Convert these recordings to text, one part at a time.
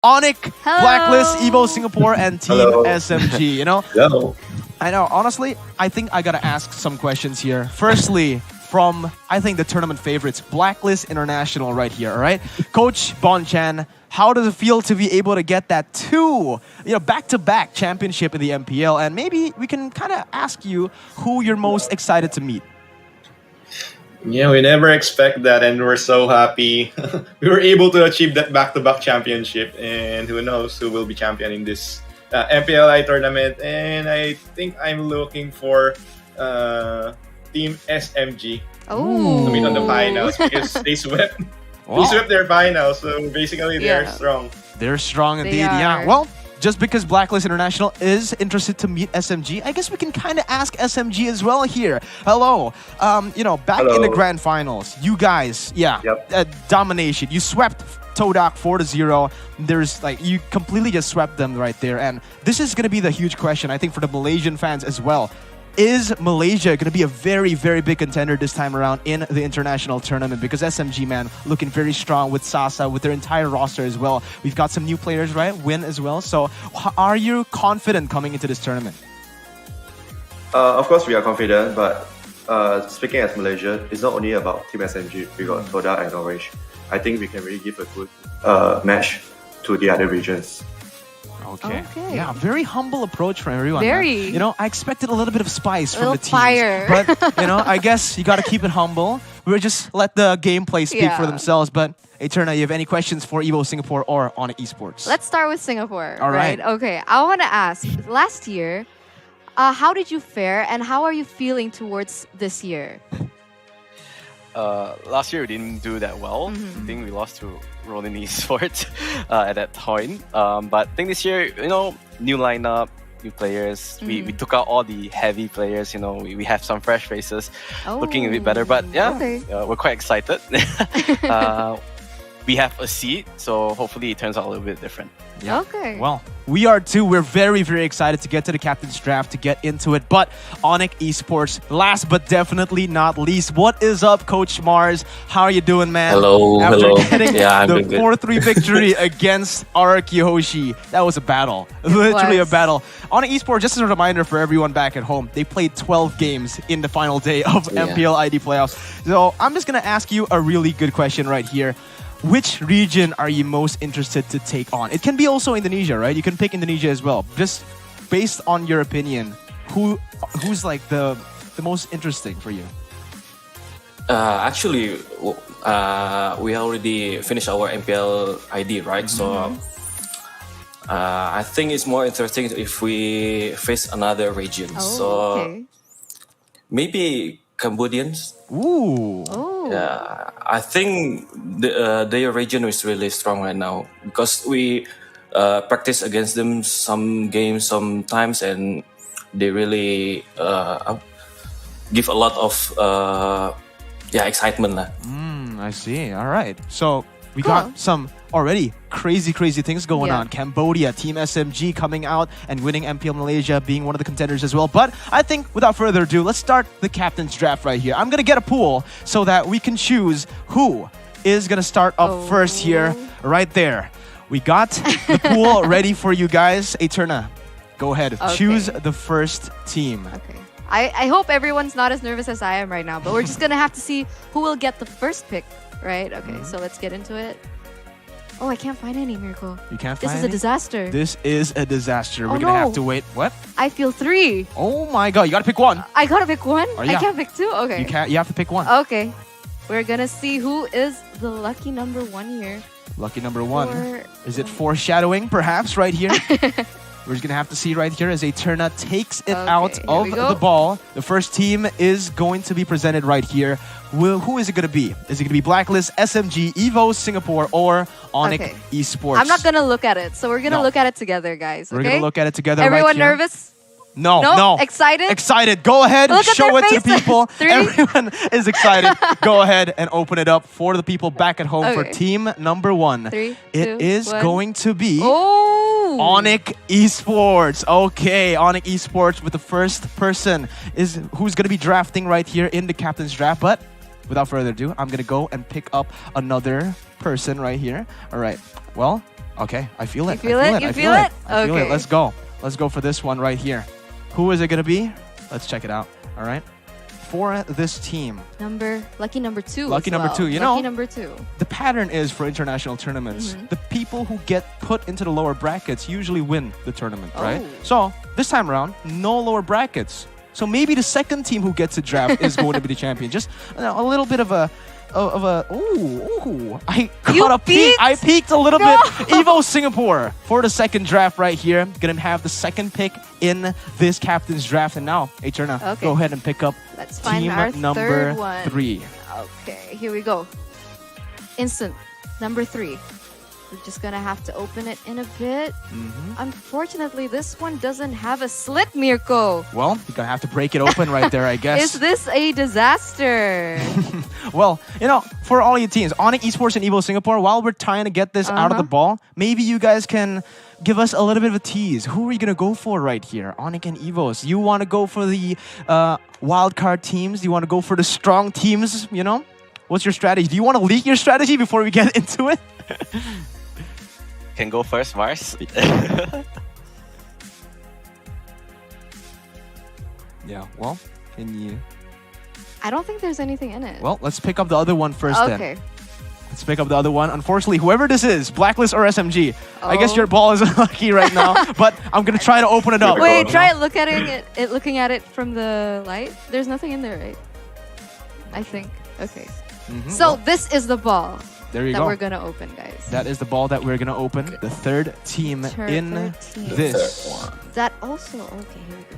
Onyx, Hello. Blacklist, Evo Singapore, and Team Hello. SMG. You know, Yo. I know. Honestly, I think I gotta ask some questions here. Firstly, from I think the tournament favorites, Blacklist International, right here. All right, Coach Bon Chan. How does it feel to be able to get that back-to-back championship in the MPL? And maybe we can kind of ask you who you're most excited to meet. Yeah, we never expect that, and we're so happy we were able to achieve that back-to-back championship. And who knows who will be championing this MPLI tournament? And I think I'm looking for Team SMG Oh. to meet on the finals because they swept. Wow. They swept their finals, so basically they're strong. They're strong They indeed. Yeah. are. Well, just because Blacklist International is interested to meet SMG, I guess we can kind of ask SMG as well here. Hello. Back in the Hello. grand finals, you guys, domination. You swept Todak 4-0. There's you completely just swept them right there. And this is going to be the huge question, I think, for the Malaysian fans as well. Is Malaysia going to be a very, very big contender this time around in the international tournament? Because SMG, man, looking very strong with Sasa, with their entire roster as well. We've got some new players, right? Win as well. So are you confident coming into this tournament? Of course, we are confident, but speaking as Malaysia, it's not only about Team SMG. We got Toda and Orange. I think we can really give a good match to the other regions. Okay. Okay. Yeah, very humble approach from everyone. Very. Man. I expected a little bit of spice from little the teams. fire. But, I guess you got to keep it humble. We'll just let the gameplay speak for Yeah. themselves. But, Eterna, you have any questions for Evo Singapore or on Esports? Let's start with Singapore. All right. Okay. I want to ask, last year, how did you fare and how are you feeling towards this year? Last year we didn't do that well. I think we lost to Rolling Esports at that point. But I think this year, new lineup, new players. We took out all the heavy players. We have some fresh faces, looking a bit better. But yeah, Okay. we're quite excited. We have a seed, so hopefully it turns out a little bit different. Yeah. Okay. Well, we are too. We're very, very excited to get to the captain's draft, to get into it. But Onyx Esports, last but definitely not least, what is up, Coach Mars? How are you doing, man? Hello, After hello. getting Yeah, I'm the doing good. 4-3 victory against Ark Yoshi, that was a battle. Literally a was. battle. Onyx Esports, just as a reminder for everyone back at home, they played 12 games in the final day of Yeah. MPLI playoffs. So I'm just going to ask you a really good question right here. Which region are you most interested to take on? It can be also Indonesia, right? You can pick Indonesia as well. Just based on your opinion, who's the most interesting for you? Actually, we already finished our MPL ID, right? So I think it's more interesting if we face another region. So okay. maybe Cambodians. Ooh. Oh. Yeah, I think their region is really strong right now because we practice against them some games sometimes, and they really give a lot of excitement lah. I see. All right. So we Cool. got some already crazy things going Yeah. on. Cambodia, Team SMG coming out and winning MPL Malaysia, being one of the contenders as well. But I think without further ado, let's start the captain's draft right here. I'm going to get a pool so that we can choose who is going to start up first here, right there. We got the pool ready for you guys. Eterna, go ahead. Okay. Choose the first team. Okay. I hope everyone's not as nervous as I am right now, but we're just going to have to see who will get the first pick, right? Okay, so let's get into it. Oh, I can't find any, Miracle. You can't This find is a any? disaster. This is a disaster. Oh, We're going to have no. to wait. What? I feel 3. Oh my god, you gotta pick one. I gotta pick one? Oh, yeah. I can't pick 2? Okay. You have to pick one. Okay. We're gonna see who is the lucky number 1 here. Lucky number 1. Or- Is it foreshadowing, perhaps, right here? We're just gonna have to see right here as Eterna takes it out Okay, here of we go. the ball. The first team is going to be presented right here. Who is it gonna be? Is it gonna be Blacklist, SMG, Evo Singapore, or Onyx Okay. Esports? I'm not gonna look at it, so we're gonna No. look at it together, guys. We're Okay? gonna look at it together. Everyone right here. nervous? No, No? no. Excited? Excited. Go ahead. Look at Show their it to the faces. people. 3? Everyone is excited. Go ahead and open it up for the people back at home for Okay. team number 1. 3, It 2, is 1. going to be Oh! Onyx Esports. Okay, Onyx Esports with the first person is who's going to be drafting right here in the captain's draft. But without further ado, I'm going to go and pick up another person right here. All right. Well, Okay, I feel it. You feel it? I feel it. Okay. Let's go. Let's go for this one right here. Who is it gonna be? Let's check it out. All right. For this team, lucky number 2. Lucky as number well. 2. You lucky know, number 2. the pattern is for international tournaments, the people who get put into the lower brackets usually win the tournament, right? So this time around, no lower brackets. So maybe the second team who gets a draft is going to be the champion. Just a little bit of a I got a peek. I peeked a little bit. Evo Singapore for the second draft right here. Gonna have the second pick in this captain's draft. And now, Eterna, go ahead and pick up Let's find team our number third one. 3. Okay, here we go. Instant number 3. We're just gonna have to open it in a bit. Unfortunately, this one doesn't have a slit, Mirko. Well, you're gonna have to break it open right there, I guess. Is this a disaster? Well, you know, for all you teams, Onyx Esports and Evo Singapore, while we're trying to get this out of the ball, maybe you guys can give us a little bit of a tease. Who are you gonna go for right here? Onyx and Evos. You want to go for the wildcard teams? You want to go for the strong teams? You know, what's your strategy? Do you want to leak your strategy before we get into it? Can go first, Mars. Yeah, well, can you... I don't think there's anything in it. Well, let's pick up the other one first then. Okay. Let's pick up the other one. Unfortunately, whoever this is, Blacklist or SMG, I guess your ball is unlucky right now, but I'm going to try to open it up. Wait, try looking at it from the light. There's nothing in there, right? I think. Okay. So this is the ball there you that go. we're going to open, guys. That is the ball that we're going to open. The third team in this. That also... Okay, here we go.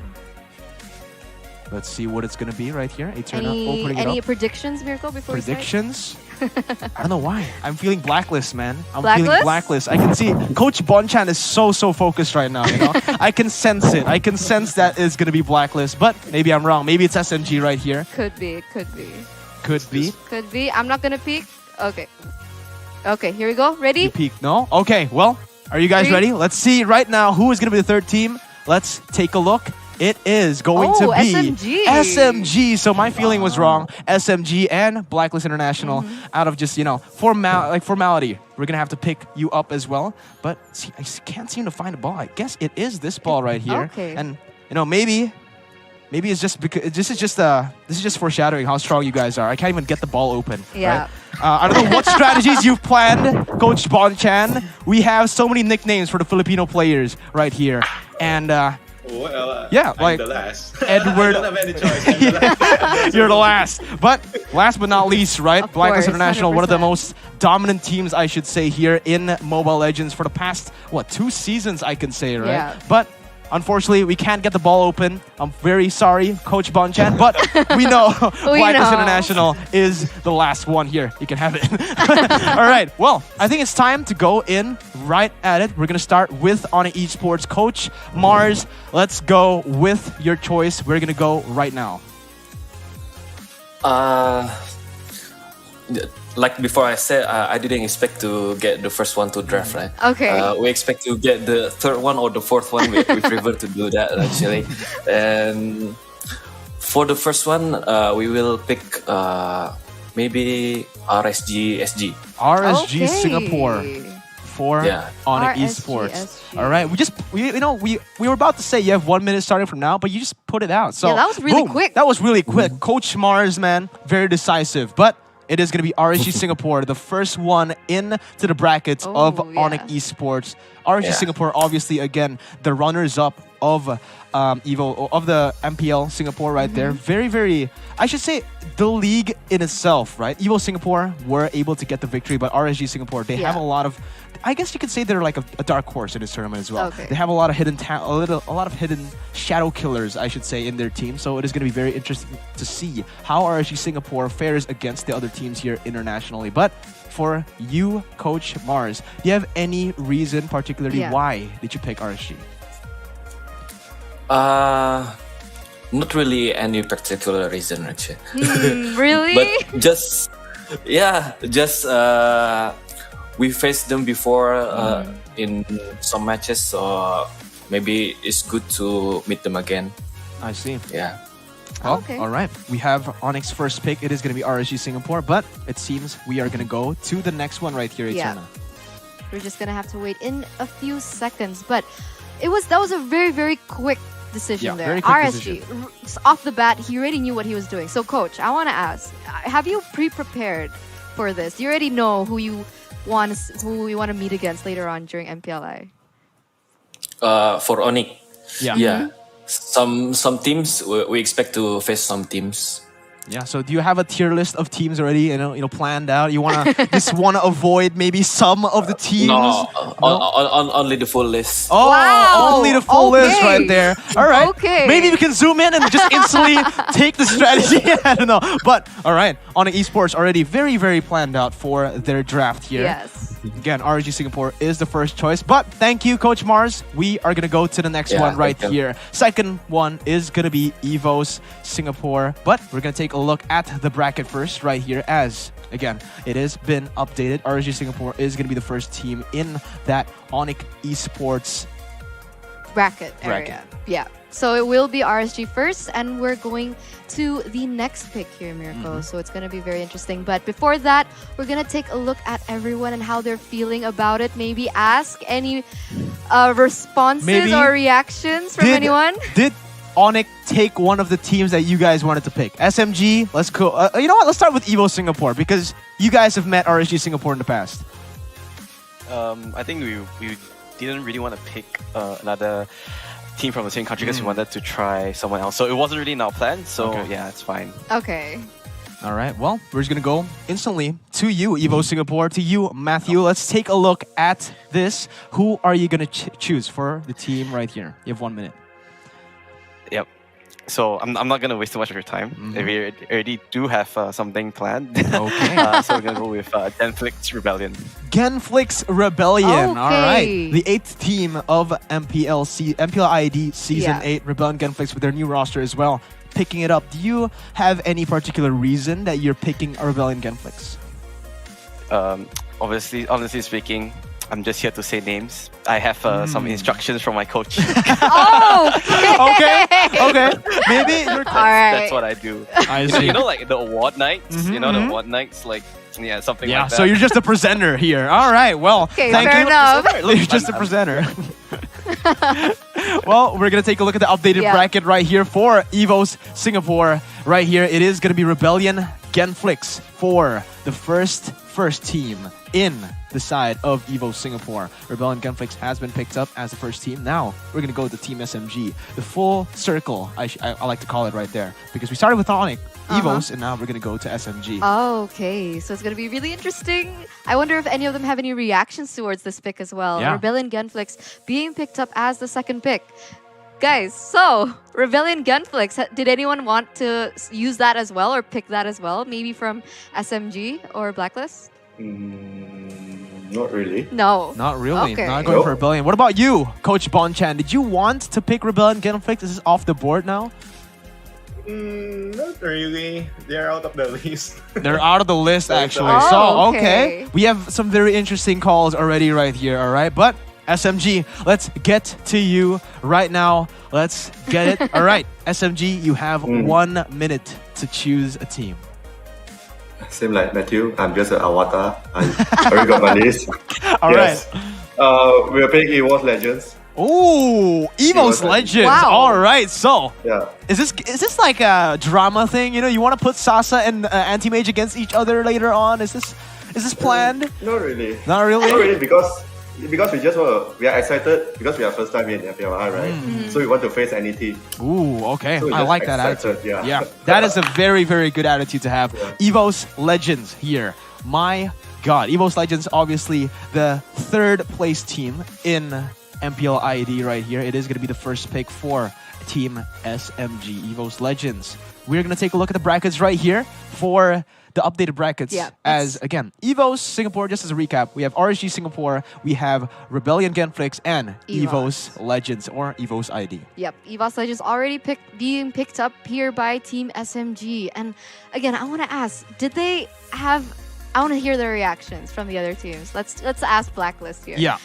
Let's see what it's going to be right here. Eterna opening it up. Any predictions, Mirko, before Predictions? I don't know why. I'm feeling Blacklist, man. I'm Blacklist? feeling Blacklist. I can see Coach Bonchan is so focused right now, you know? I can sense it. I can sense that it's going to be Blacklist, but maybe I'm wrong. Maybe it's SMG right here. Could be. Could be. Could be. Could be. I'm not going to peek. Okay. Okay, here we go. Ready? You peek. No? Okay, well, are you guys 3. ready? Let's see right now who is going to be the third team. Let's take a look. It is going to be SMG. SMG. So my feeling was wrong. SMG and Blacklist International out of just, you know, formality. We're going to have to pick you up as well. But see, I can't seem to find a ball. I guess it is this ball right here. Okay. And, you know, maybe it's just because this is just foreshadowing how strong you guys are. I can't even get the ball open. Yeah. Right? I don't know what strategies you've planned, Coach Bonchan. We have so many nicknames for the Filipino players right here. And, well, yeah, I'm like the last. Edward. I don't have any choice. I'm the last. You're the last. But last but not least, right? Of Blacklist course, International, one of the 100%. most dominant teams, I should say, here in Mobile Legends for the past, 2 seasons, I can say, right? Yeah. But unfortunately, we can't get the ball open. I'm very sorry, Coach Bonchan, but we know Blacklist International is the last one here. You can have it. All right. Well, I think it's time to go in right at it. We're going to start with Onyx Esports. Coach Mars, let's go with your choice. We're going to go right now. Like before I said, I didn't expect to get the first one to draft, right? Okay. We expect to get the third one or the fourth one. We prefer to do that, actually. And for the first one, we will pick maybe RSG SG. RSG Okay. Singapore for Onyx RSG Esports. SG. All right. We were about to say you have 1 minute starting from now, but you just put it out. So Yeah, that was really boom. quick. That was really quick. Coach Mars, man, very decisive. But it is going to be RSG Singapore, the first one into the brackets of Onyx Esports. RSG Singapore, obviously, again, the runners-up of Evo, of the MPL Singapore right there. Very, very, I should say, the league in itself, right? Evo Singapore were able to get the victory, but RSG Singapore, they have a lot of, I guess you could say they're like a dark horse in this tournament as well. Okay. They have a lot of hidden a lot of hidden shadow killers, I should say, in their team. So it is going to be very interesting to see how RSG Singapore fares against the other teams here internationally. But for you, Coach Mars, do you have any reason particularly why did you pick RSG? Not really any particular reason, actually. Really? But just we faced them before in some matches, so maybe it's good to meet them again. I see. Yeah. Well, all right. We have Onyx first pick. It is going to be RSG Singapore, but it seems we are going to go to the next one right here, Eterna. We're just gonna have to wait in a few seconds. But that was a very, very quick decision there. Very quick RSG, off the bat, he already knew what he was doing. So, Coach, I want to ask, have you pre-prepared for this? You already know who you want to meet against later on during MPLI. For Onyx, Yeah. yeah. Some teams we expect to face some teams. Yeah, so do you have a tier list of teams already, planned out? You wanna just wanna avoid maybe some of the teams? No, only the full list. Oh, Wow. only the full list Okay. right there. All right. Okay. Maybe we can zoom in and just instantly take the strategy. I don't know. But all right, on Esports already very, very planned out for their draft here. Yes. Again, RSG Singapore is the first choice. But thank you, Coach Mars. We are going to go to the next one right thank you. here. Second one is going to be EVOS Singapore. But we're going to take a look at the bracket first right here as, again, it has been updated. RSG Singapore is going to be the first team in that Onyx Esports Bracket area. Yeah. So it will be RSG first, and we're going to the next pick here, Miracle. So it's going to be very interesting. But before that, we're going to take a look at everyone and how they're feeling about it. Maybe ask any responses or reactions from anyone. Did Onyx take one of the teams that you guys wanted to pick? SMG, let's go. You know what? Let's start with EVO Singapore because you guys have met RSG Singapore in the past. I think we didn't really want to pick another team from the same country because we wanted to try someone else. So it wasn't really in our plan. So yeah, it's fine. Okay. All right, well, we're just going to go instantly to you, EVO Singapore, to you, Matthew. Let's take a look at this. Who are you going to choose for the team right here? You have 1 minute. Yep. So I'm not going to waste too much of your time. We already do have something planned. Okay. So we're going to go with Genflix Rebellion. Genflix Rebellion. Okay. All right. The 8th team of MPLID Season 8, Rebellion Genflix with their new roster as well. Picking it up. Do you have any particular reason that you're picking a Rebellion Genflix? Honestly speaking, I'm just here to say names. I have some instructions from my coach. Okay. Maybe you're That's what I do. I see. You know, like the award nights. You know, the award nights, like something like that. So you're just a presenter here. All right. Well, Okay, thank fair you. enough. You're just a presenter. Well, we're going to take a look at the updated bracket right here for EVOS Singapore. Right here, it is going to be Rebellion Genflix for the first team in the side of EVOS Singapore. Rebellion Genflix has been picked up as the first team. Now, we're going to go to Team SMG. The full circle, I like to call it right there. Because we started with Onyx, EVOS, and now we're going to go to SMG. Okay, so it's going to be really interesting. I wonder if any of them have any reactions towards this pick as well. Yeah. Rebellion Genflix being picked up as the second pick. Guys, so Rebellion Genflix, did anyone want to use that as well or pick that as well? Maybe from SMG or Blacklist? Not really. No. Not really. Okay. Not going for Rebellion. What about you, Coach Bonchan? Did you want to pick Rebellion Genflix? Is this off the board now? Not really. They're out of the list. They're out of the list, actually. Oh, so, okay. We have some very interesting calls already right here, all right? But SMG, let's get to you right now. Let's get it. All right, SMG, you have 1 minute to choose a team. Same like Matthew, I'm just an avatar. I already got my list. All right. We're playing EVOS Legends. Oh, EVOS Legends. Wow. All right, so Yeah. is this like a drama thing? You want to put Sasa and Anti-Mage against each other later on? Is this planned? Not really. Not really? Not really because we are excited because we are first time in MPLI, right? So we want to face any team. Ooh, okay. So we're I just like that excited, attitude. yeah. That is a very, very good attitude to have. EVOS Legends here. My God. EVOS Legends, obviously the third place team in MPLID right here. It is going to be the first pick for Team SMG, EVOS Legends. We're going to take a look at the brackets right here for the updated brackets. As, again, EVOS Singapore, just as a recap, we have RSG Singapore, we have Rebellion Genflix, and EVOS Legends, or EVOS ID. Yep, EVOS Legends already being picked up here by Team SMG. And again, I want to ask, I want to hear their reactions from the other teams. Let's ask Blacklist here. Yeah.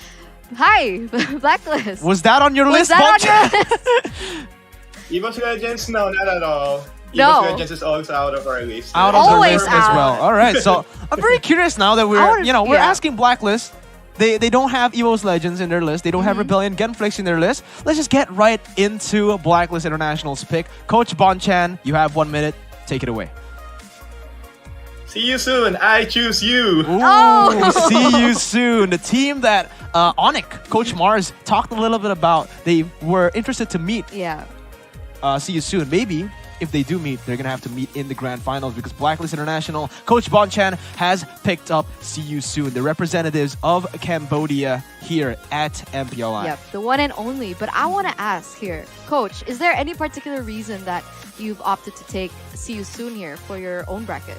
Hi, Blacklist. Was that on your list, that on Bonchan? your list? EVOS Legends? No, not at all. No. EVOS Legends is also out of our list. Out of the Always list as out. well. All right, so I'm very curious now that we're asking Blacklist, They don't have EVO's Legends in their list. They don't have Rebellion Genflix in their list. Let's just get right into Blacklist International's pick. Coach Bonchan, you have 1 minute. Take it away. See you soon. I choose you. Ooh, see you soon. The team that Onic, Coach Mars, talked a little bit about. They were interested to meet. Yeah. See you soon. Maybe if they do meet, they're going to have to meet in the grand finals because Blacklist International, Coach Bonchan has picked up See You Soon, the representatives of Cambodia here at MPLI. Yep, the one and only. But I want to ask here, Coach, is there any particular reason that you've opted to take See You Soon here for your own bracket?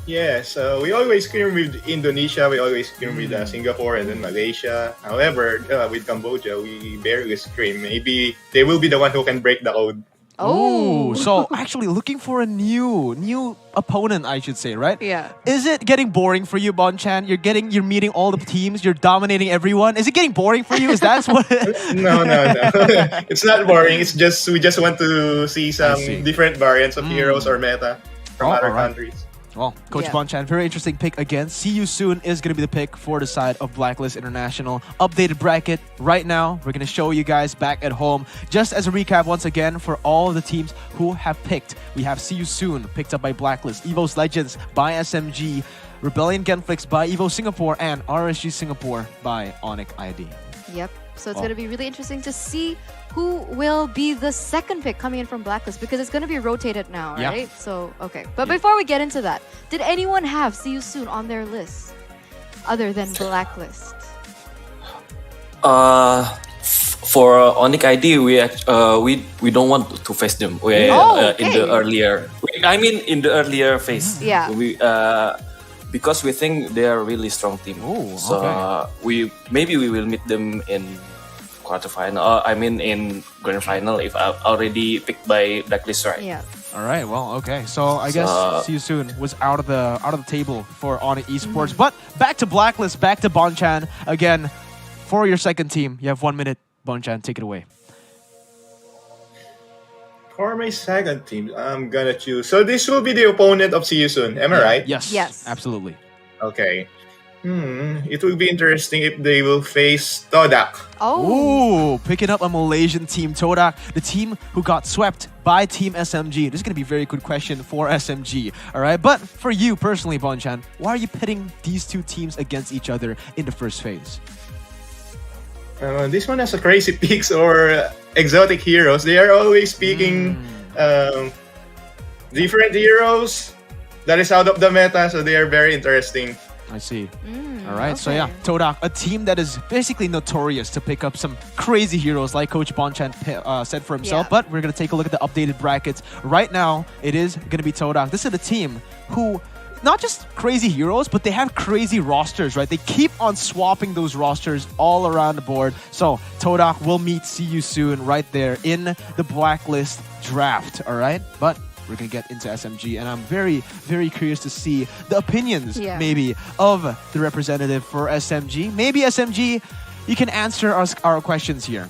Yeah, so we always scrim with Indonesia, we always scrim with Singapore and then Malaysia. However, with Cambodia, we barely scrim. Maybe they will be the one who can break the code. Oh, so actually looking for a new opponent, I should say, right? Yeah. Is it getting boring for you, Bonchan? You're meeting all the teams, you're dominating everyone. Is it getting boring for you? Is that what? No. It's not boring. It's just we just want to see some different variants of heroes or meta from other countries. Well, Coach Bonchan, very interesting pick again. See You Soon is going to be the pick for the side of Blacklist International. Updated bracket right now. We're going to show you guys back at home. Just as a recap once again for all the teams who have picked. We have See You Soon picked up by Blacklist, EVO's Legends by SMG, Rebellion Genflix by EVO Singapore, and RSG Singapore by Onic ID. Yep. So it's going to be really interesting to see who will be the second pick coming in from Blacklist because it's going to be rotated now, right? So, okay. But before we get into that, did anyone have See You Soon on their list other than Blacklist? For Onic ID, we don't want to face them. We in the earlier. In the earlier phase. Yeah. We because we think they are a really strong team. We will meet them in quarterfinal. In grand final if I already picked by Blacklist, right? Yeah. All right. Well, okay. So I guess See You Soon was out of the table for Onic Esports. But back to Blacklist, back to Bonchan again. For your second team, you have 1 minute. Bonchan, take it away. For my second team, I'm gonna choose. So this will be the opponent of See You Soon. Am I right? Yes. Absolutely. Okay. It will be interesting if they will face Todak. Oh, picking up a Malaysian team, Todak, the team who got swept by Team SMG. This is going to be a very good question for SMG, all right? But for you personally, Bonchan, why are you pitting these two teams against each other in the first phase? This one has a crazy picks or exotic heroes. They are always picking different heroes that is out of the meta, so they are very interesting. I see. All right, so yeah, Todak, a team that is basically notorious to pick up some crazy heroes like Coach Bonchan said for himself, but we're going to take a look at the updated brackets. Right now, it is going to be Todak. This is a team who, not just crazy heroes, but they have crazy rosters, right? They keep on swapping those rosters all around the board. So Todak will meet See You Soon right there in the Blacklist draft, all right? But we're going to get into SMG, and I'm very, very curious to see the opinions, maybe, of the representative for SMG. Maybe SMG, you can answer our questions here.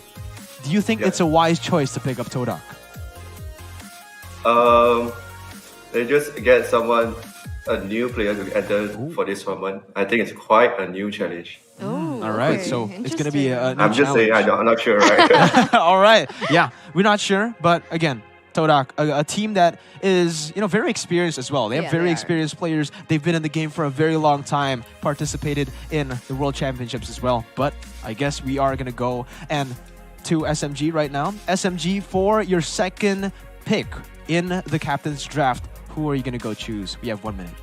Do you think it's a wise choice to pick up Todak? They just get a new player to enter for this tournament. I think it's quite a new challenge. Oh, all right. So it's going to be a new I'm just challenge. saying, I'm not sure, right? All right. Yeah, we're not sure, but again, Todak, a team that is, very experienced as well. They have very experienced players. They've been in the game for a very long time, participated in the World Championships as well. But I guess we are going to go to SMG right now. SMG, for your second pick in the captain's draft, who are you going to go choose? We have 1 minute.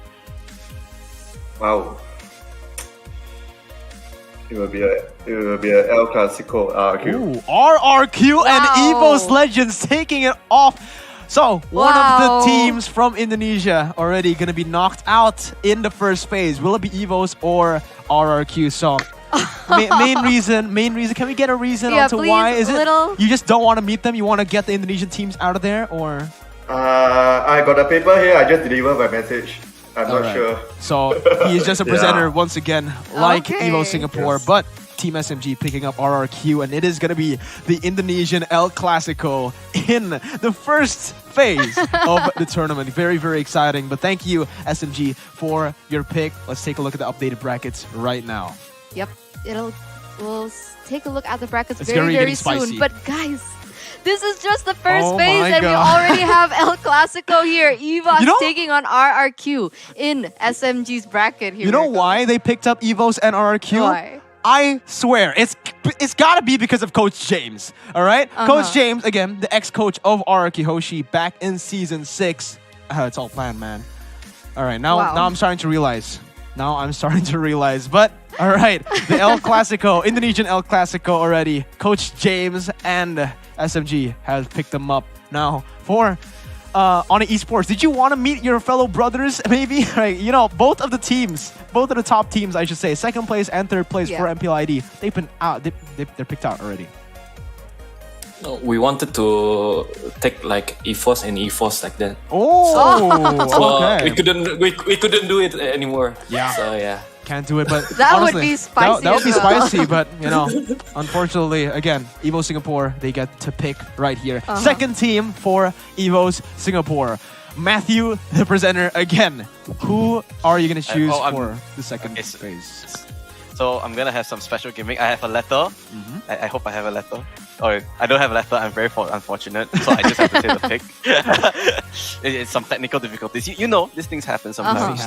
Wow. It will be a El Clasico RRQ. Ooh, RRQ and EVO's Legends taking it off. So, one of the teams from Indonesia already going to be knocked out in the first phase. Will it be EVO's or RRQ? So, main reason. Can we get a reason onto why? Is it you just don't want to meet them? You want to get the Indonesian teams out of there, or? I got a paper here. I just delivered my message. I'm not sure. So he's just a presenter once again, like EVO Singapore, but Team SMG picking up RRQ, and it is going to be the Indonesian El Clasico in the first phase of the tournament. Very, very exciting. But thank you, SMG, for your pick. Let's take a look at the updated brackets right now. Yep, we'll take a look at the brackets It's very, getting very spicy. soon. But guys, this is just the first Oh phase, my and we God. already have El Clasico here. EVOS You know- taking on RRQ in SMG's bracket here. You know Mirko. why they picked up EVOS and RRQ? Why? I swear, it's got to be because of Coach James, all right? Coach James, again, the ex-coach of RRQ Hoshi back in Season 6. It's all planned, man. All right, now I'm starting to realize. But, all right, the El Clasico, Indonesian El Clasico already. Coach James and SMG has picked them up. Now, for on Esports, did you want to meet your fellow brothers, maybe? Right, you know, both of the top teams, I should say, second place and third place for MPLID, they've been out. They're picked out already. We wanted to take like EFOS and EFOS like that. Oh, okay. We couldn't do it anymore. Yeah. So yeah. Can't do it, but That honestly, would be spicy That would be as well. spicy, but you know, unfortunately, again, Evo Singapore, they get to pick right here. Second team for Evo's Singapore. Matthew, the presenter, again. Who are you gonna choose for the second phase? So I'm gonna have some special gimmick. I have a letter. I hope I have a letter. Or I don't have a letter. I'm very unfortunate. So I just have to say the pick. It's some technical difficulties. You know, these things happen sometimes.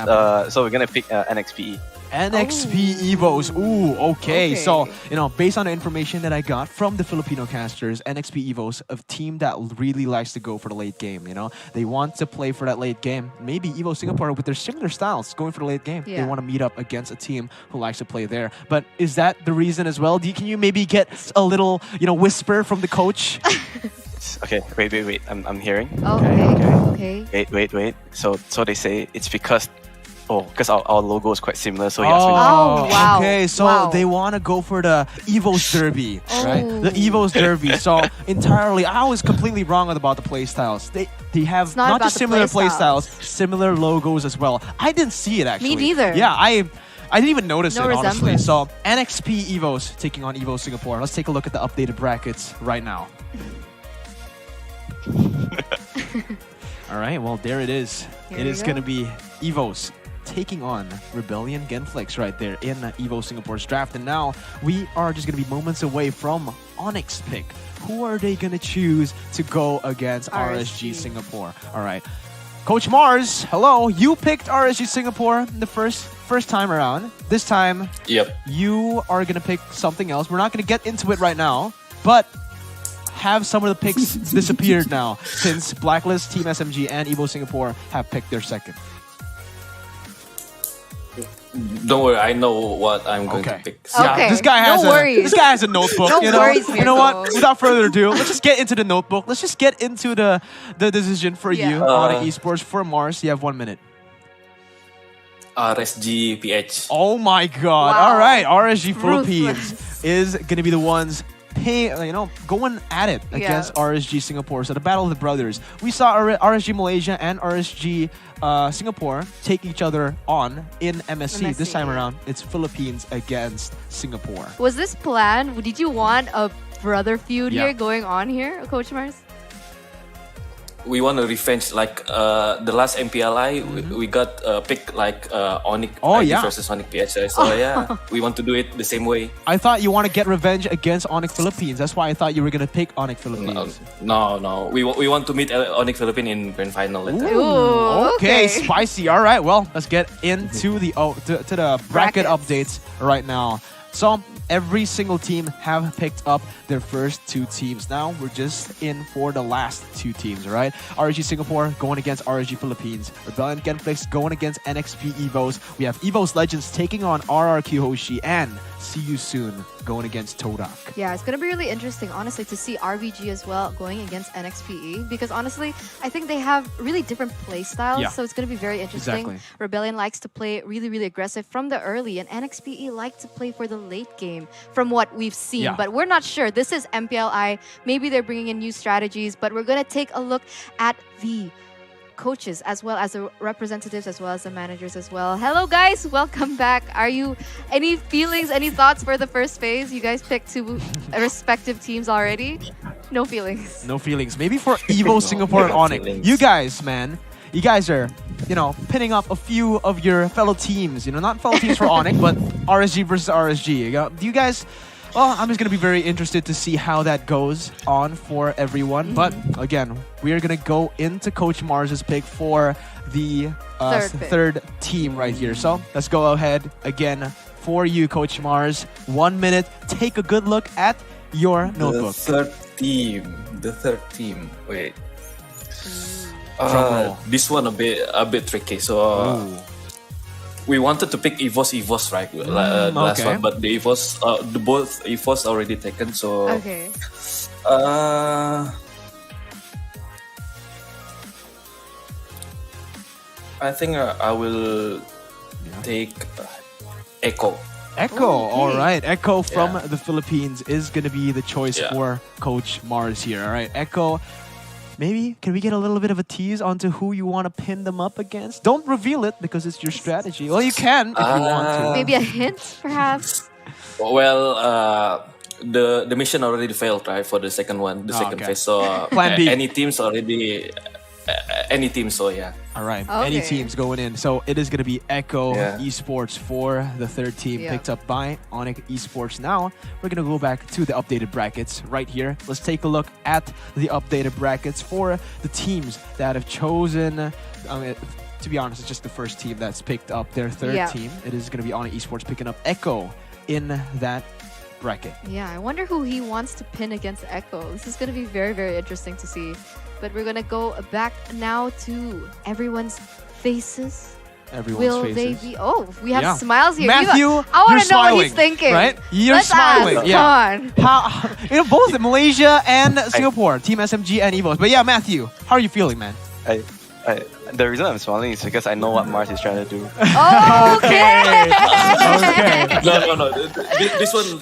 So we're gonna pick NXPE. NXP Evos. Ooh, okay. So, you know, based on the information that I got from the Filipino casters, NXP Evos, a team that really likes to go for the late game, you know? They want to play for that late game. Maybe Evo Singapore, with their similar styles, going for the late game. They want to meet up against a team who likes to play there. But is that the reason as well? Can you maybe get a little, you know, whisper from the coach? Okay, wait. I'm hearing. Okay. Wait. So they say it's because our logo is quite similar. So wow. Okay, so they want to go for the Evo's Derby, right? The Evo's Derby. So entirely, I was completely wrong about the play styles. They have not just similar play styles, similar logos as well. I didn't see it actually. Me neither. Yeah, I didn't even notice it, honestly. resemblance. So NXP Evos taking on Evo Singapore. Let's take a look at the updated brackets right now. All right, well, there it is. It is going to be Evos taking on Rebellion Genflix right there in Evo Singapore's draft. And now we are just going to be moments away from Onyx pick. Who are they going to choose to go against RSG Singapore? All right. Coach Mars, hello. You picked RSG Singapore the first time around. This time, you are going to pick something else. We're not going to get into it right now, but have some of the picks disappeared now since Blacklist, Team SMG, and Evo Singapore have picked their second. Don't worry, I know what I'm going to pick. So. Okay. This guy has worries. a notebook. No worries, You know Mirko. what? Without further ado, let's just get into the notebook. Let's just get into the decision for you on Esports. For Mars, you have 1 minute. RSG PH. Oh my God! Wow. All right, RSG Philippines Ruthless. is gonna be the ones going at it against RSG Singapore. So the battle of the brothers. We saw RSG Malaysia and RSG Singapore take each other on in MSC. This time around, it's Philippines against Singapore. Was this planned? Did you want a brother feud here going on here, Coach Mars? We want a revenge like the last MPLI. We got picked like Onyx versus Onyx PH. So yeah, we want to do it the same way. I thought you want to get revenge against Onyx Philippines. That's why I thought you were gonna pick Onyx Philippines. No. We want to meet Onyx Philippines in grand final later. Ooh, okay, spicy. All right, well, let's get into the to the bracket updates right now. So every single team have picked up their first two teams. Now we're just in for the last two teams, all right? RSG Singapore going against RSG Philippines. Rebellion Genflix going against NXP Evos. We have Evos Legends taking on RRQ Hoshi, and See You Soon going against Todak. Yeah, it's going to be really interesting, honestly, to see RVG as well going against NXPE, because honestly, I think they have really different play styles, so it's going to be very interesting. Exactly. Rebellion likes to play really, really aggressive from the early, and NXPE like to play for the late game from what we've seen, but we're not sure. This is MPLI. Maybe they're bringing in new strategies, but we're going to take a look at the coaches as well as the representatives as well as the managers as well. Hello guys, welcome back. Are you any feelings, any thoughts for the first phase? You guys picked two respective teams already? No feelings. No feelings. Maybe for Evo Singapore and Onyx. Feelings. You guys, man. You guys are pinning up a few of your fellow teams. Not fellow teams for Onyx, but RSG versus RSG. Do you guys? Well, I'm just going to be very interested to see how that goes on for everyone. But again, we are going to go into Coach Mars's pick for the third team right here. So let's go ahead again for you, Coach Mars. 1 minute. Take a good look at your notebook. The third team. Wait. This one a bit tricky. So we wanted to pick EVOS, right? Last one, but the EVOS, both EVOS already taken. So I think I will take Echo. Echo, all right. Echo from the Philippines is going to be the choice for Coach Mars here. All right, Echo. Maybe, can we get a little bit of a tease onto who you want to pin them up against? Don't reveal it because it's your strategy. Well, you can if you want to. Maybe a hint, perhaps? Well, the mission already failed, right, for the second one, the second phase. So Plan B. Any teams already... any team, so yeah. All right, any teams going in. So it is going to be Echo Esports for the third team, picked up by Onyx Esports. Now, we're going to go back to the updated brackets right here. Let's take a look at the updated brackets for the teams that have chosen. To be honest, it's just the first team that's picked up their third team. It is going to be Onyx Esports picking up Echo in that bracket. Yeah, I wonder who he wants to pin against Echo. This is going to be very, very interesting to see. But we're going to go back now to everyone's faces. Will they be? Oh, we have smiles here. Matthew, I want to know what he's thinking. Right? You're Let's smiling. Ask. Yeah. Come on. Both in Malaysia and Singapore, Team SMG and EVOS. But yeah, Matthew, how are you feeling, man? The reason I'm smiling is because I know what Mars is trying to do. Oh, okay. No. This one...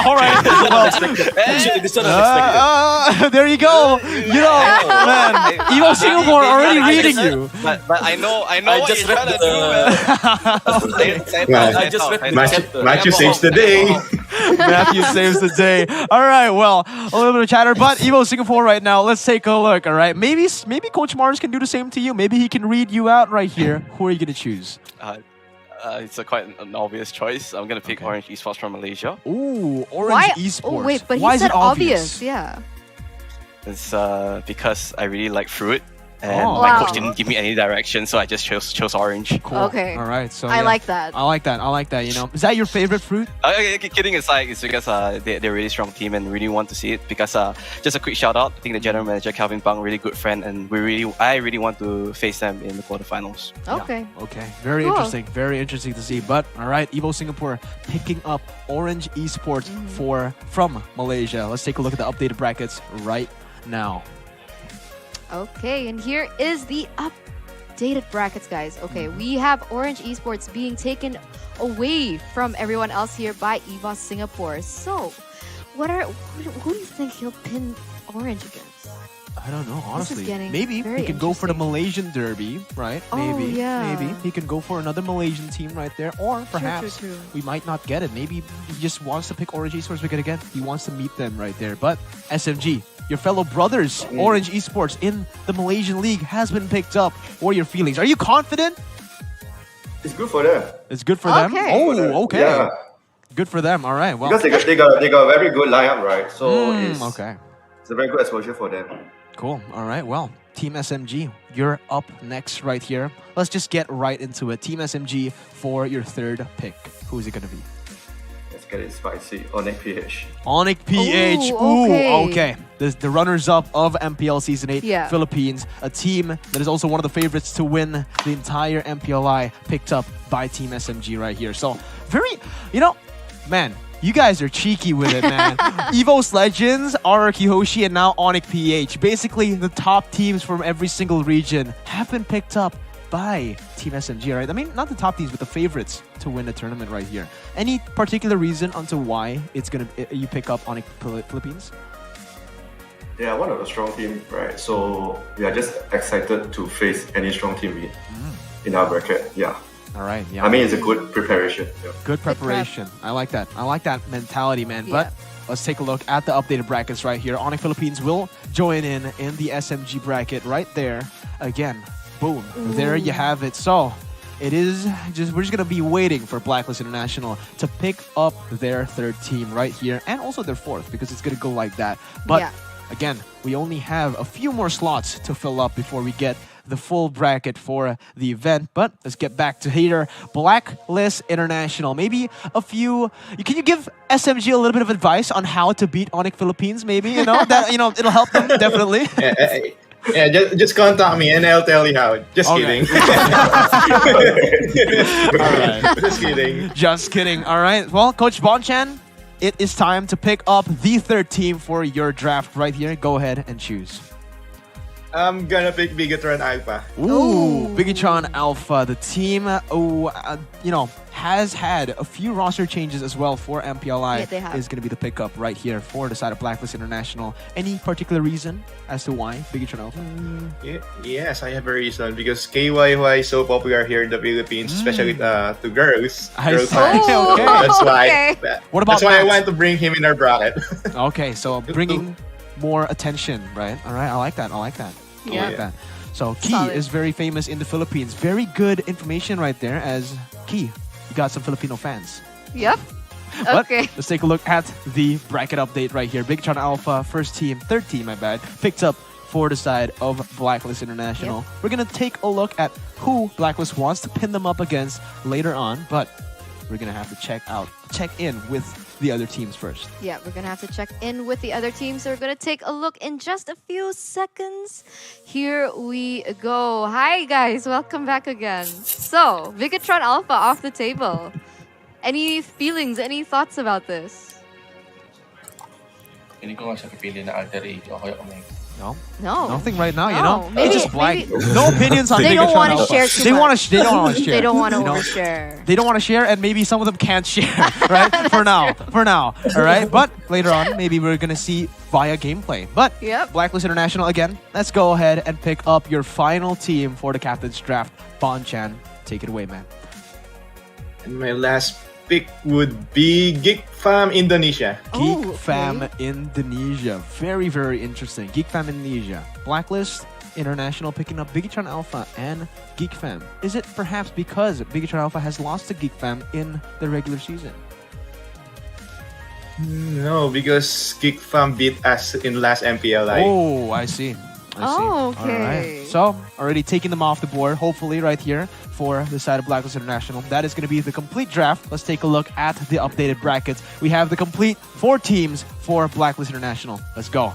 All right. Actually, this one unexpected. There you go. Man, EVO Singapore already reading you. But I know what you're trying to do, man. I just read Matthew saves the day. Matthew saves the day. All right, well, a little bit of chatter, but EVO Singapore right now. Let's take a look. All right, maybe Coach Mars can do the same to you. Maybe he can read you out right here. Who are you gonna choose? It's quite an obvious choice. I'm gonna pick Orange Esports from Malaysia. Ooh, Orange Esports. Oh wait, but Why he is said it obvious? Yeah. It's because I really like fruit. And my coach didn't give me any direction, so I just chose orange. Cool. Okay. All right. So I like that. I like that. Is that your favorite fruit? Kidding aside, it's because they're a really strong team and really want to see it. Because just a quick shout out, I think the general manager Calvin Pang, really good friend, and I really want to face them in the quarterfinals. Okay. Yeah. Okay. Very interesting. Very interesting to see. But all right, EVO Singapore picking up Orange Esports from Malaysia. Let's take a look at the updated brackets right now. Okay, and here is the updated brackets, guys. Okay, we have Orange Esports being taken away from everyone else here by EVOS Singapore. So, who do you think he'll pin Orange against? I don't know, honestly. Maybe he can go for the Malaysian derby, right? Maybe he can go for another Malaysian team right there, or perhaps we might not get it. Maybe he just wants to pick Orange Esports because again, he wants to meet them right there. But SMG, your fellow brothers, Orange Esports in the Malaysian League has been picked up. What are your feelings? Are you confident? It's good for them. It's good for them? Oh, okay. Yeah. Good for them. All right. Well, Because they got a very good lineup, right? So it's a very good exposure for them. Cool. All right. Well, Team SMG, you're up next right here. Let's just get right into it. Team SMG for your third pick. Who is it going to be? Let's get it spicy. Onyx PH. Onyx PH. Okay. The runners-up of MPL Season 8 Philippines, a team that is also one of the favorites to win the entire MPLI, picked up by Team SMG right here. So, man, you guys are cheeky with it, man. EVOS Legends, RR Kihoshi, and now Onyx PH. Basically, the top teams from every single region have been picked up by Team SMG, right? I mean, not the top teams, but the favorites to win the tournament right here. Any particular reason onto why you pick up Onyx Philippines? They are one of the strong teams, right? So we are just excited to face any strong team in our bracket. Yeah. All right. Yeah. I mean, it's a good preparation. Yeah. Good preparation. I like that. I like that mentality, man. Yeah. But let's take a look at the updated brackets right here. Onyx Philippines will join in the SMG bracket right there. Again, Boom. There you have it. So it is just, we're just going to be waiting for Blacklist International to pick up their third team right here and also their fourth, because it's going to go like that. But again, we only have a few more slots to fill up before we get the full bracket for the event. But let's get back to here. Blacklist International. Maybe a few. Can you give SMG a little bit of advice on how to beat Onyx Philippines? Maybe that it'll help them definitely. Yeah, just contact me and I'll tell you how. Just kidding. All right. Just kidding. Just kidding. All right. Well, Coach Bonchan, it is time to pick up the third team for your draft right here. Go ahead and choose. I'm gonna pick Bigatron Alpha. Ooh, Bigatron Alpha, the team, has had a few roster changes as well for MPLI. Yeah, they have. Is going to be the pickup right here for the side of Blacklist International. Any particular reason as to why Bigatron Alpha? Yes, I have a reason, because KYY is so popular here in the Philippines, especially to girls. I Girls see. fans. Oh, okay. That's why. Okay. What about That's why I Max? want to bring him in our bracket. Okay, so bringing more attention, right? All right, I like that. I like that. I Yeah. like that. So Key Solid. is very famous in the Philippines. Very good information right there, as Key, you got some Filipino fans. Yep. But Okay. let's take a look at the bracket update right here. Bigatron Alpha, third team, my bad, picked up for the side of Blacklist International. We're going to take a look at who Blacklist wants to pin them up against later on, but we're going to have to check in with the other teams first. Yeah, we're gonna have to check in with the other teams. So we're gonna take a look in just a few seconds. Here we go. Hi guys, welcome back again. So, Bigatron Alpha off the table. Any feelings, any thoughts about this? Hindi ko nga siya pipili na alter ego o kaya Omega. No? No. Nothing right now, No. Maybe- It's just blank. maybe- No opinions on They don't Bigatron wanna Alpha. share too They much. They don't want to share. They don't want to You know? overshare. They don't want to share, and maybe some of them can't share, right? For now. All right? But later on, maybe we're going to see via gameplay. But Yep. Blacklist International, again, let's go ahead and pick up your final team for the captain's draft. Bonchan, take it away, man. And my last pick would be Geek Fam Indonesia. Oh, Geek okay. Fam Indonesia. Very, very interesting. Geek Fam Indonesia. Blacklist International picking up Bigatron Alpha and Geek Fam. Is it perhaps because Bigatron Alpha has lost to Geek Fam in the regular season? No, because Geek Fam beat us in last MPLI. Oh, I see. Oh, All right. okay. So, already taking them off the board, hopefully, right here for the side of Blacklist International. That is going to be the complete draft. Let's take a look at the updated brackets. We have the complete 4 teams for Blacklist International. Let's go.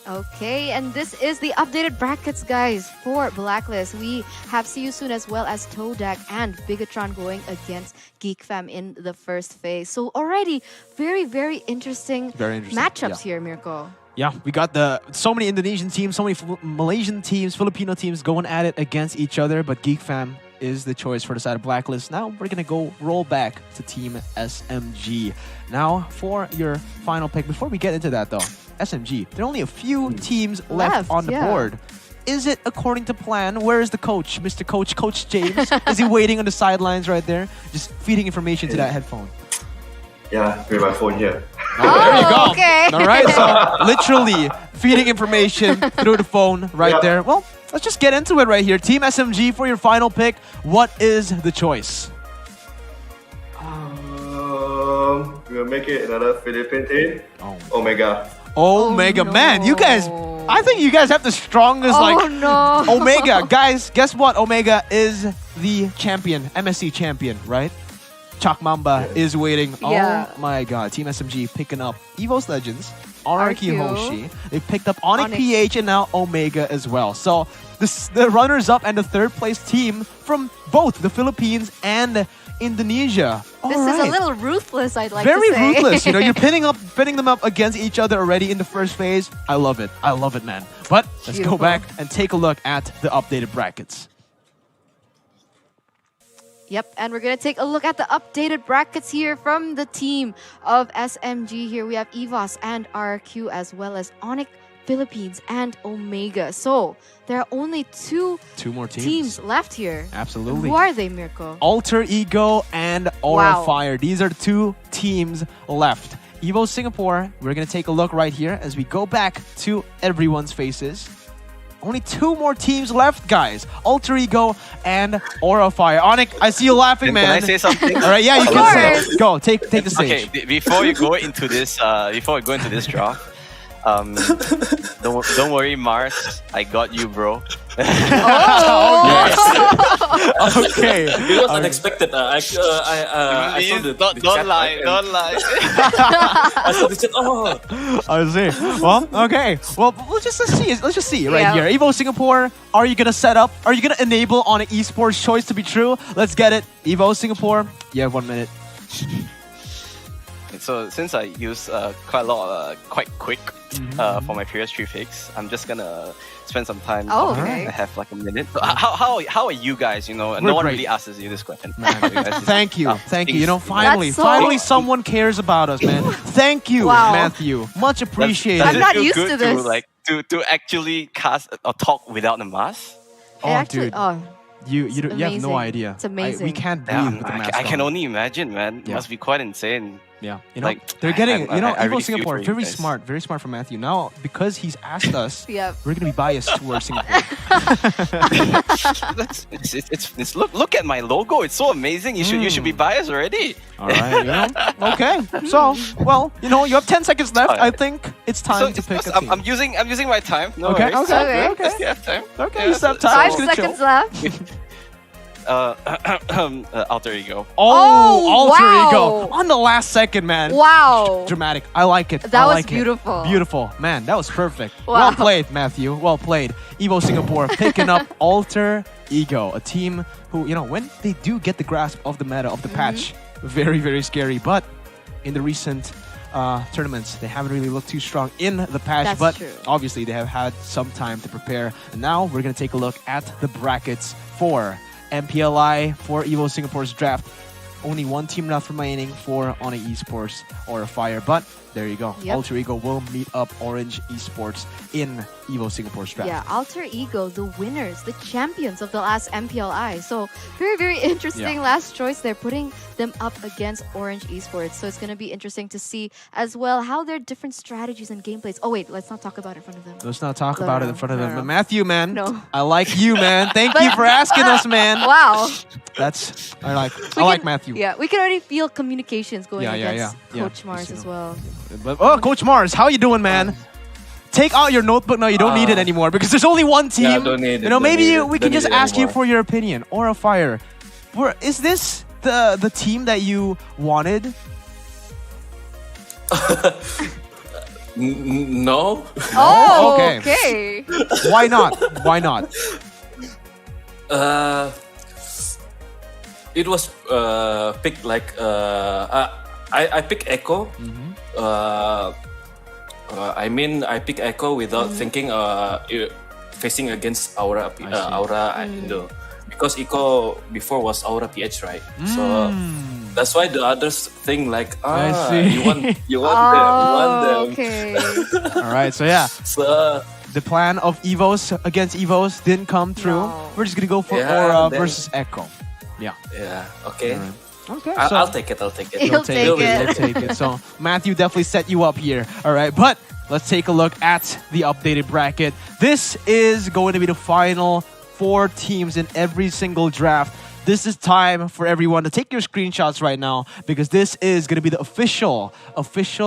Okay, and this is the updated brackets, guys, for Blacklist. We have See You Soon as well as Todak and Bigatron going against Geek Fam in the first phase. So already very, very interesting, matchups here, Mirko. Yeah, we got so many Indonesian teams, so many Malaysian teams, Filipino teams going at it against each other, but Geek Fam is the choice for the side of Blacklist. Now we're going to go roll back to Team SMG. Now for your final pick, before we get into that though, SMG, there are only a few teams left on the board. Is it according to plan? Where is the coach, Mr. Coach, Coach James? Is he waiting on the sidelines right there? Just feeding information to that headphone. Yeah, with my phone here. There you go. Okay. All right, so literally feeding information through the phone right there. Well, let's just get into it right here. Team SMG, for your final pick, what is the choice? We'll make it another Philippine team. Omega. Omega. no. Man, you guys, I think you guys have the strongest, no. Omega. Guys, guess what? Omega is the champion, MSC champion, right? Chak Mamba is waiting. Yeah. Oh my god. Team SMG picking up Evo's Legends, RRQ RQ. Hoshi. They picked up Onyx Onyx. PH and now Omega as well. So the runners-up and the third place team from both the Philippines and Indonesia. This is a little ruthless, I'd like Very to say. ruthless. You know, you're pinning them up against each other already in the first phase. I love it. I love it, man. But let's go Beautiful. back and take a look at the updated brackets. Yep, and we're going to take a look at the updated brackets here from the team of SMG. Here we have EVOS and RQ as well as Onyx Philippines and Omega. So there are only two more teams left here. Absolutely. Who are they, Mirko? Alter Ego and Aura Wow. Fire. These are the 2 teams left. Evo Singapore, we're going to take a look right here as we go back to everyone's faces. Only 2 more teams left, guys. Alter Ego and Aura Fire. Onyx, I see you laughing, man. Can I say something? All right, yeah, you can say it. Go, take the stage. Okay, before you go into this, draft, don't worry, Mars. I got you, bro. Okay. It was unexpected. I saw the Don't chat, lie, right? don't lie. I saw the chat. Oh, I see. Well, okay. Well, let's just see. Let's just see right here. Evo Singapore, are you gonna set up? Are you gonna enable on an esports choice to be true? Let's get it. Evo Singapore, you have 1 minute. So since I use quite a lot, quite quick for my previous 3 picks, I'm just gonna spend some time. Okay. I have like a minute. So how are you guys? You know, no one really asks you this question. Thank you. Thank you. You know, finally, That's so- finally someone cares about us, man. Thank you, Wow. Matthew. Much appreciated. I'm not feel used good to this. to actually cast or talk without a mask? Dude. You have no amazing. idea. It's amazing. We can't breathe with the mask I can on. only imagine, man. It Yeah. must be quite insane. Yeah, you know, Like, they're getting, I Evo really feel Singapore, for you very guys. smart from Matthew. Now, because he's asked us, Yep. we're gonna be biased towards Singapore. Look at my logo. It's so amazing. You should be biased already. All right, you know? Okay, so, well, you know, you have 10 seconds left. I think it's time to pick a team. I'm using my time. No Okay, worries. okay. Yes, you have time. Okay, Yeah, you still have time. 5 Just gonna chill. seconds left. Alter Ego. Oh, Alter wow. Ego. On the last second, man. Wow. Dramatic. I like it. That I was like it. beautiful. Beautiful. Man, that was perfect. Wow. Well played, Matthew. Well played. Evo Singapore picking up Alter Ego, a team who, you know, when they do get the grasp of the meta, of the patch, very, very scary. But in the recent tournaments, they haven't really looked too strong in the patch. That's but true. obviously, they have had some time to prepare. And now we're going to take a look at the brackets for MPLI, for Evo Singapore's draft. Only 1 team left remaining for Onyx Esports or Fire. But there you go. Yep. Alter Ego will meet up Orange Esports in Evo Singapore's draft. Yeah, Alter Ego, the winners, the champions of the last MPLI. So very, very interesting last choice. They're putting them up against Orange Esports. So it's going to be interesting to see as well how their different strategies and gameplays. Oh wait, let's not talk about it in front of them. Let's not talk No, about it no, in front of no, them. no. But Matthew, man, No. I like you, man. Thank you for asking us, man. Wow. That's I like can- Matthew. Yeah, we can already feel communications going Yeah, yeah, against yeah. Coach Yeah, Mars just, you as know. well. But, oh, Coach Mars, how you doing, man? Take out your notebook now. You don't need it anymore because there's only 1 team. Yeah, don't need it, You know, don't maybe need it, we can don't just need it ask you anymore. for your opinion. Aura Fire, is this the team that you wanted? No. Oh, okay. okay. Why not? Why not? It was picked like I picked Echo. I mean, I picked Echo without thinking facing against Aura Indo, because Echo before was Aura PH, right? So that's why the others think like I see. you want them. Okay. All right, so yeah, So the plan of Evos against Evos didn't come through. No. We're just gonna go for Yeah, Aura then- versus Echo. Yeah. yeah, okay. Okay. I'll take it. I'll take it. He'll Take take it. He'll take it. So Matthew definitely set you up here. All right, but let's take a look at the updated bracket. This is going to be the final 4 teams in every single draft. This is time for everyone to take your screenshots right now because this is going to be the official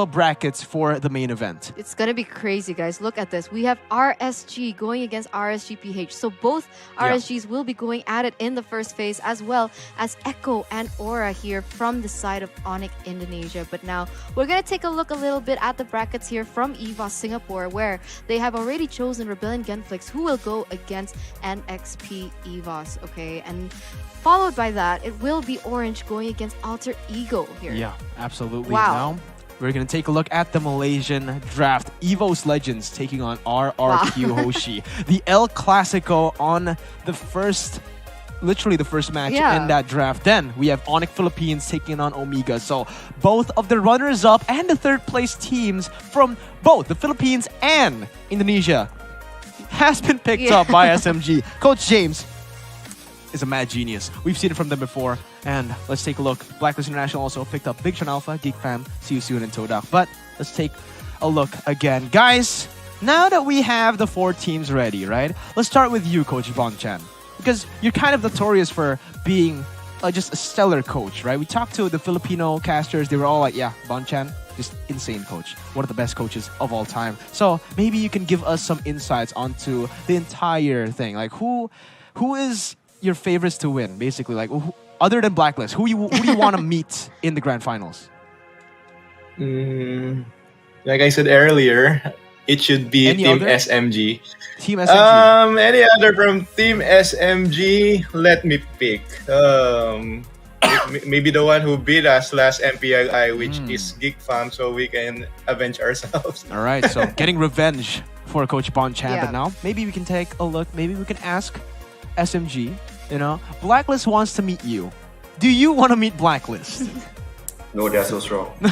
brackets for the main event. It's gonna be crazy, guys. Look at this. We have RSG going against RSGPH. So both RSGs will be going at it in the first phase, as well as Echo and Aura here from the side of Onyx Indonesia. But now we're gonna take a look a little bit at the brackets here from EVOS Singapore, where they have already chosen Rebellion Genflix, who will go against NXP EVOS. Okay, and followed by that, it will be Orange going against Alter Ego here. Yeah, absolutely. Wow. Now, we're going to take a look at the Malaysian draft. Evos Legends taking on RRQ Hoshi. The El Clasico on the first, literally the first match in that draft. Then we have Onyx Philippines taking on Omega. So both of the runners-up and the third place teams from both the Philippines and Indonesia has been picked up by SMG. Coach James is a mad genius. We've seen it from them before. And let's take a look. Blacklist International also picked up Big Sean Alpha, Geek Fam, See You Soon, and Todak. But let's take a look again. Guys, now that we have the 4 teams ready, right? Let's start with you, Coach Bonchan, because you're kind of notorious for being just a stellar coach, right? We talked to the Filipino casters. They were all like, yeah, Bonchan, just insane coach. One of the best coaches of all time. So maybe you can give us some insights onto the entire thing. Like who is your favorites to win, basically? Like other than Blacklist, who do you want to meet in the grand finals? Like I said earlier, it should be Any Team other? SMG. Team SMG. Any other from Team SMG? Let me pick. Maybe the one who beat us last MPLI, which is Geek Farm, so we can avenge ourselves. All right, so getting revenge for Coach Bonchan. Yeah. But now, maybe we can take a look. Maybe we can ask SMG. You know, Blacklist wants to meet you. Do you want to meet Blacklist? No, they're so strong. No,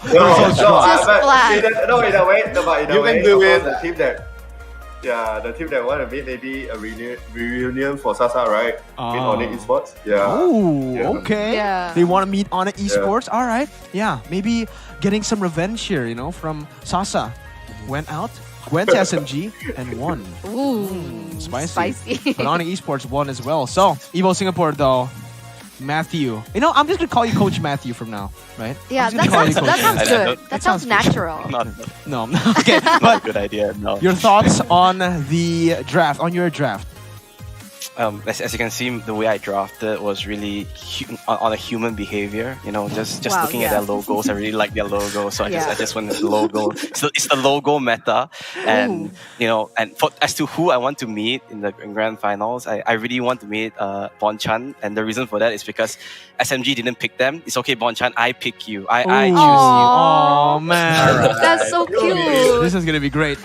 they're so strong. Just flat. In a way, You can do it. The team that want to meet maybe a reunion for Sasa, right? Meet on it Esports. Yeah. Oh, Yeah. okay. Yeah. They want to meet on it Esports. All right. Yeah, maybe getting some revenge here, you know, from Sasa. Went to SMG and won. Ooh, Spicy. But on it Esports won as well. So, Evo Singapore, though, Matthew. You know, I'm just going to call you Coach Matthew from now, right? Yeah, I'm just gonna call you Coach that sounds Matthew. good. That sounds natural. Not No. Okay, but good idea. No. your thoughts on the draft, on your draft? As you can see, the way I drafted was really on a human behavior. You know, just Wow, looking at yeah. their logos, I really like their logo, so I Yeah. just went with the logo. So it's the logo meta, and you know, and as to who I want to meet in the grand finals, I really want to meet Bonchan, and the reason for that is because SMG didn't pick them. It's okay, Bonchan, I pick you. I choose you. Oh, man. That's so cute. This is going to be great.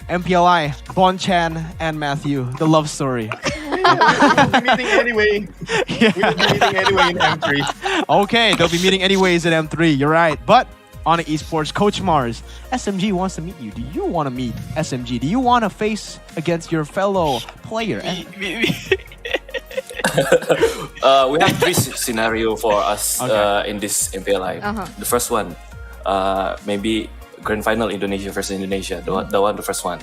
MPLI, Bonchan, and Matthew, the love story. We'll be meeting anyway. We'll be meeting anyway in M3. Okay, they'll be meeting anyways at M3. You're right. But on the Esports, Coach Mars, SMG wants to meet you. Do you want to meet SMG? Do you want to face against your fellow player? We have 3 scenario for us in this MPLI. The first one, maybe grand final Indonesia versus Indonesia. The first one.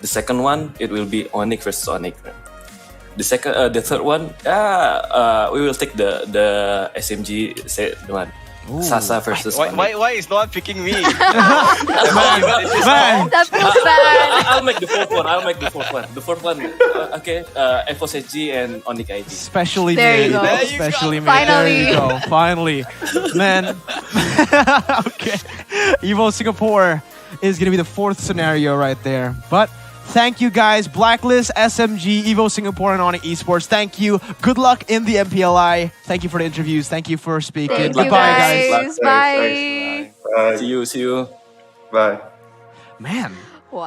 The second one, it will be Onyx versus Onyx. The third one, we will take the SMG one. Sasa versus Onyx. Why is no one picking me? Man, That feels bad. I'll make the fourth one. The fourth one, FOSG and Onyx ID. specially There you made. go. There you Specially go. made. There you Finally. go. Finally. Man. Okay. Evo Singapore is going to be the 4th scenario right there. But thank you guys. Blacklist, SMG, Evo Singapore, and Onyx Esports. Thank you. Good luck in the MPLI. Thank you for the interviews. Thank you for speaking. Thank Goodbye, you guys. guys. Bye. See you. Bye. Man.